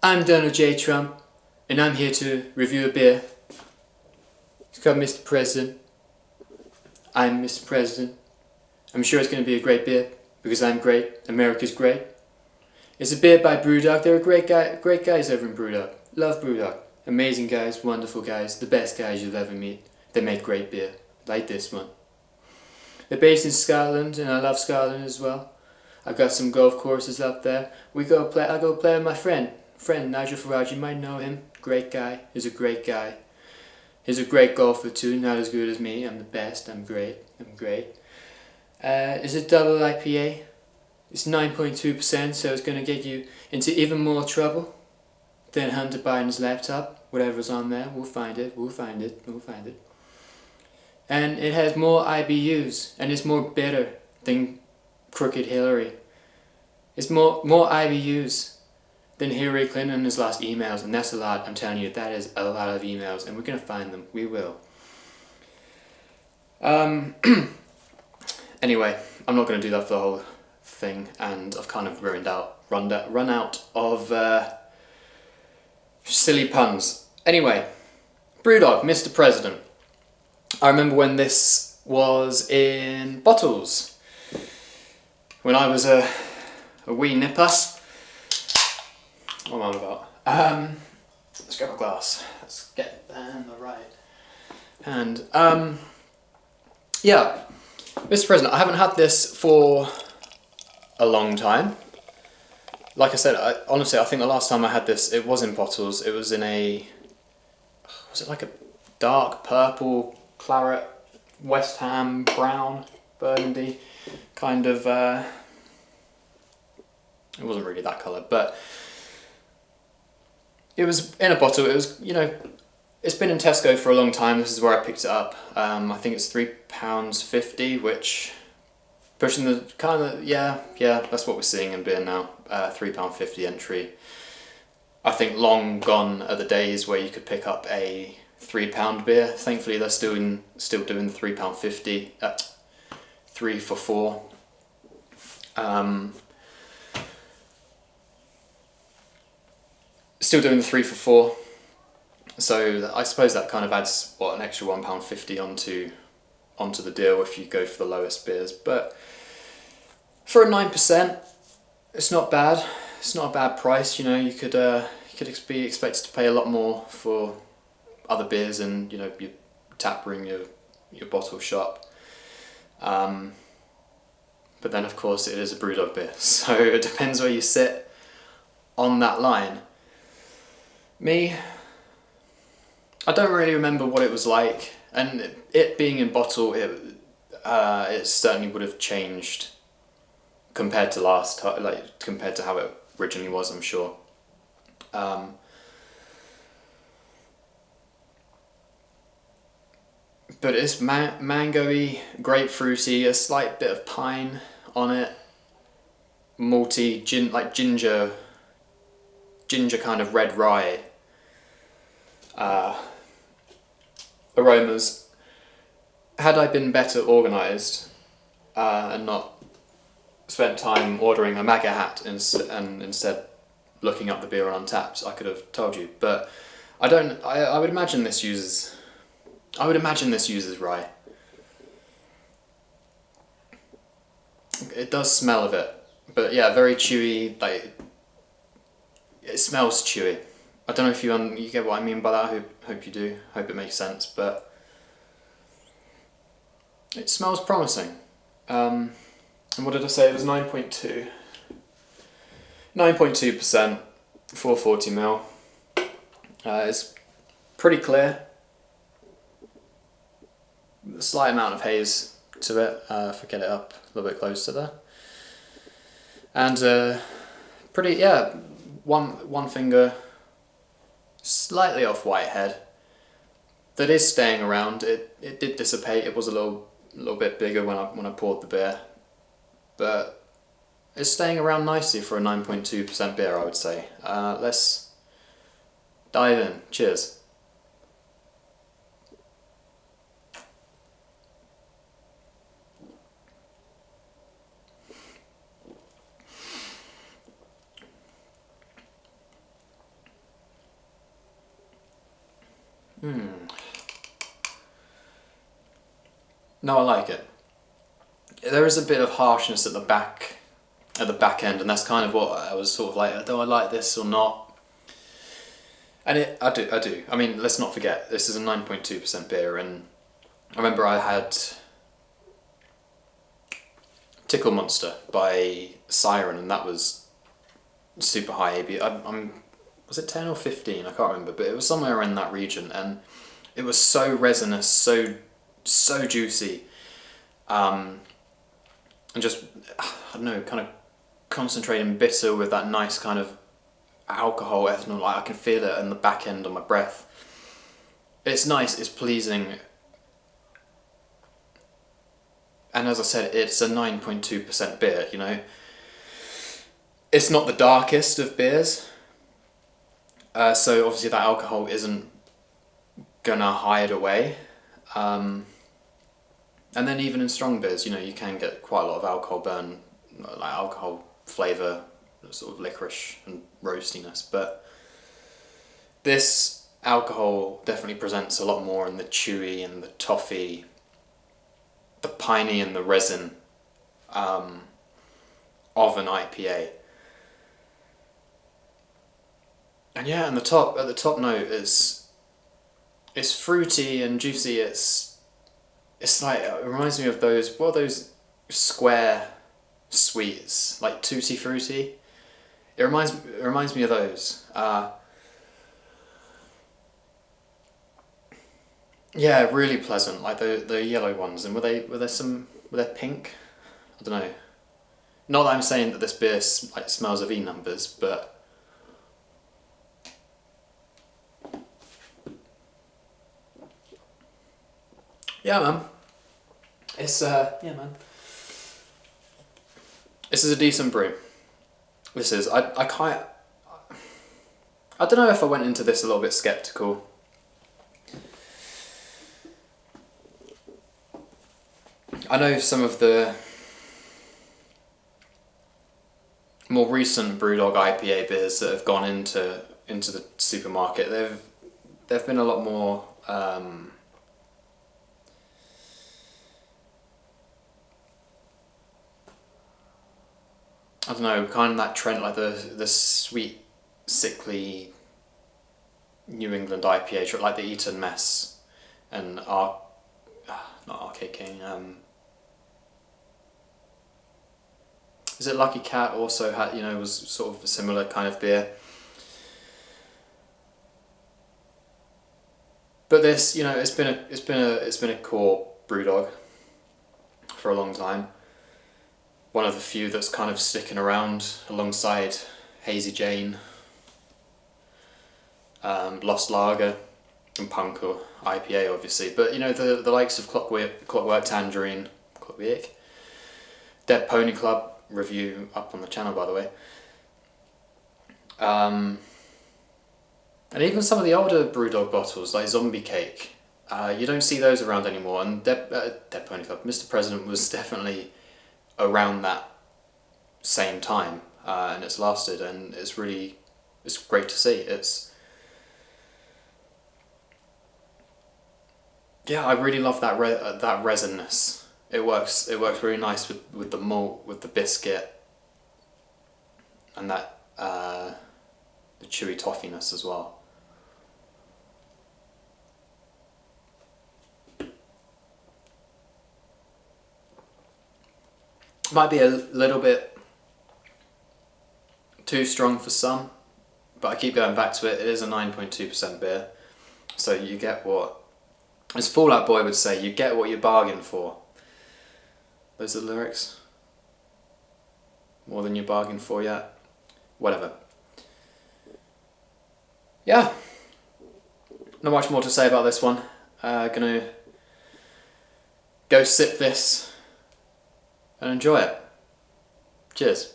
I'm Donald J. Trump, and I'm here to review a beer. It's called Mr. President. I'm Mr. President. I'm sure it's going to be a great beer, because I'm great. America's great. It's a beer by BrewDog. They're great guys over in BrewDog. Love BrewDog. Amazing guys, wonderful guys, the best guys you'll ever meet. They make great beer, like this one. They're based in Scotland, and I love Scotland as well. I've got some golf courses up there. I go play with my friend Nigel Farage. You might know him. Great guy. He's a great guy. He's a great golfer too. Not as good as me. I'm the best. I'm great. It's a double IPA. It's 9.2%, so it's going to get you into even more trouble than Hunter Biden's laptop. Whatever's on there, we'll find it. And it has more IBUs, and it's more bitter than Crooked Hillary. It's more IBUs than Hillary Clinton in his last emails, and that's a lot. I'm telling you, that is a lot of emails, and we're going to find them. We will. Anyway, I'm not going to do that for the whole thing, and I've kind of run out of silly puns. Anyway, BrewDog, Mr. President. I remember when this was in bottles. When I was a wee nipper. What am I on about? Let's grab a glass. Let's get down the right hand. Yeah, Mr. President, I haven't had this for a long time. Like I said, honestly, I think the last time I had this, it was in bottles. It was in was it like a dark purple, claret, West Ham, brown, burgundy kind of, it wasn't really that colour, but it was in a bottle. It was, it's been in Tesco for a long time. This is where I picked it up. I think it's £3.50, which pushing the kind of, yeah, that's what we're seeing in beer now. £3.50 entry. I think long gone are the days where you could pick up a £3 beer. Thankfully, they're still doing the £3.50 at 3 for 4. Still doing the 3 for 4. So I suppose that kind of adds an extra £1.50 onto the deal if you go for the lowest beers. But for a 9%, it's not bad. It's not a bad price. You could be expected to pay a lot more for other beers and your tap room, your bottle shop. But then of course it is a BrewDog beer, so it depends where you sit on that line. Me, I don't really remember what it was like, and it being in bottle, it certainly would have changed compared to last time, compared to how it originally was, I'm sure. But it's mango-y, grapefruity, a slight bit of pine on it, malty, ginger kind of red rye aromas. Had I been better organised and not spent time ordering a MAGA hat and instead looking up the beer on Untapped, I could have told you. But I don't. I would imagine this uses rye. It does smell of it, but yeah, very chewy. It smells chewy. I don't know if you get what I mean by that. I hope you do. Hope it makes sense. But it smells promising. And what did I say? It was 9.2. 9.2%, 440ml. It's pretty clear. A slight amount of haze to it, if I get it up a little bit closer there. And pretty, yeah, one finger slightly off Whitehead. That is staying around. It did dissipate. It was a little bit bigger when I poured the beer, but it's staying around nicely for a 9.2% beer, I would say. Let's dive in. Cheers. No, I like it. There is a bit of harshness at the back end, and that's kind of what I was sort of like, do I like this or not? And I do. I mean, let's not forget, this is a 9.2% beer, and I remember I had Tickle Monster by Siren, and that was super high ABV. Was it 10 or 15? I can't remember, but it was somewhere in that region, and it was so resinous, so juicy, and just, I don't know, kind of concentrated and bitter with that nice kind of alcohol, ethanol. Like I can feel it in the back end of my breath. It's nice, it's pleasing, and as I said, it's a 9.2% beer, you know. It's not the darkest of beers, so obviously that alcohol isn't gonna hide away. And then even in strong beers, you know, you can get quite a lot of alcohol burn, like alcohol flavour, sort of licorice and roastiness, but this alcohol definitely presents a lot more in the chewy and the toffee, the piney and the resin of an IPA. And yeah, and at the top note is, it's fruity and juicy. It's like, it reminds me of those, what are those square sweets, like Tutti Frutti? It reminds me of those. Yeah, really pleasant, like the yellow ones. And were they pink? I don't know. Not that I'm saying that this beer like smells of E numbers, but yeah, man. It's yeah, man. This is a decent brew. This is. I don't know if I went into this a little bit skeptical. I know some of the more recent BrewDog IPA beers that have gone into the supermarket. They've been a lot more. I don't know, kind of that trend, like the sweet, sickly New England IPA, like the Eton Mess and not Arcade King. Is it Lucky Cat also had, you know, was sort of a similar kind of beer. But this, you know, it's been a core BrewDog for a long time. One of the few that's kind of sticking around alongside Hazy Jane, Lost Lager, and Punk or IPA, obviously. But you know, the likes of Clockwork Tangerine, Dead Pony Club, review up on the channel, by the way. And even some of the older BrewDog bottles, like Zombie Cake, you don't see those around anymore. And Dead Pony Club, Mr. President was definitely around that same time, and it's lasted, and it's great to see. Yeah, I really love that that resinness. It works really nice with the malt, with the biscuit, and that the chewy toffiness as well. Might be a little bit too strong for some, but I keep going back to it. It is a 9.2% beer, so you get what, as Fall Out Boy would say, you get what you bargain for. Those are the lyrics. More than you bargained for yet. Whatever. Yeah. Not much more to say about this one. Gonna go sip this and enjoy it. Cheers.